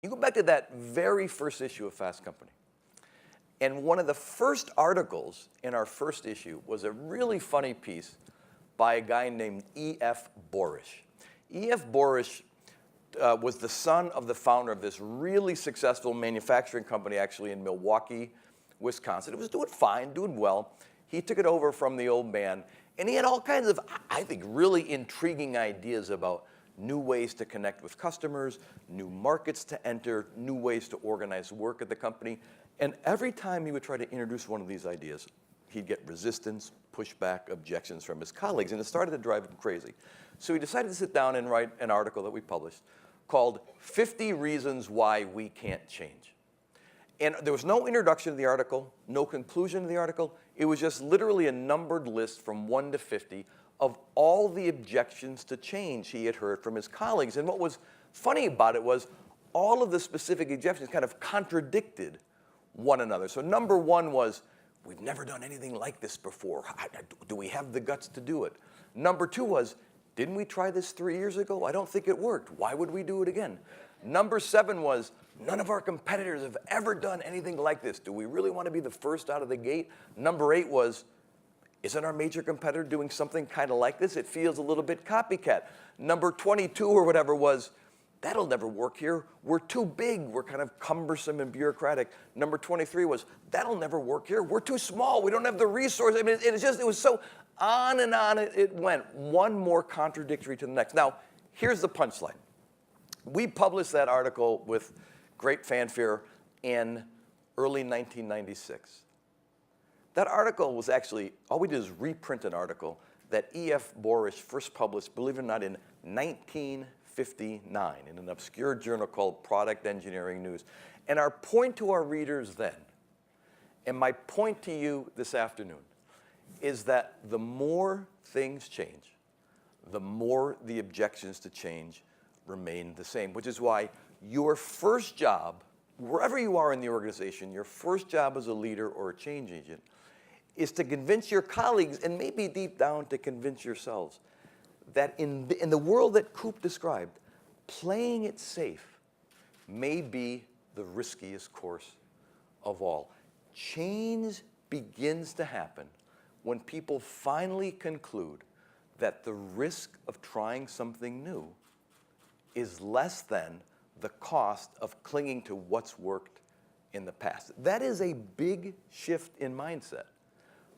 You go back to that very first issue of Fast Company. And one of the first articles in our first issue was a really funny piece by a guy named E.F. Borish. E.F. Borish was the son of the founder of this really successful manufacturing company actually in Milwaukee, Wisconsin. It was doing fine, doing well. He took it over from the old man, and he had all kinds of, I think, really intriguing ideas about new ways to connect with customers, new markets to enter, new ways to organize work at the company. And every time he would try to introduce one of these ideas, he'd get resistance, pushback, objections from his colleagues, and it started to drive him crazy. So he decided to sit down and write an article that we published called 50 Reasons Why We Can't Change. And there was no introduction to the article, no conclusion to the article. It was just literally a numbered list from 1 to 50 of all the objections to change he had heard from his colleagues. And what was funny about it was all of the specific objections kind of contradicted one another. So number one was, we've never done anything like this before. Do we have the guts to do it? Number two was, didn't we try this 3 years ago? I don't think it worked. Why would we do it again? Number seven was, none of our competitors have ever done anything like this. Do we really want to be the first out of the gate? Number eight was, isn't our major competitor doing something kind of like this? It feels a little bit copycat. Number 22 or whatever was, that'll never work here. We're too big. We're kind of cumbersome and bureaucratic. Number 23 was, that'll never work here. We're too small. We don't have the resources. I mean, it was so on and on it went, one more contradictory to the next. Now, here's the punchline. We published that article with great fanfare in early 1996. That article was actually, all we did is reprint an article that E.F. Borish first published, believe it or not, in 1959 in an obscure journal called Product Engineering News. And our point to our readers then, and my point to you this afternoon, is that the more things change, the more the objections to change remain the same, which is why your first job, wherever you are in the organization, your first job as a leader or a change agent is to convince your colleagues, and maybe deep down to convince yourselves, that in the world that Coop described, playing it safe may be the riskiest course of all. Change begins to happen when people finally conclude that the risk of trying something new is less than the cost of clinging to what's worked in the past. That is a big shift in mindset,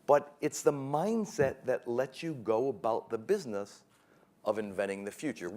but it's the mindset that lets you go about the business of inventing the future.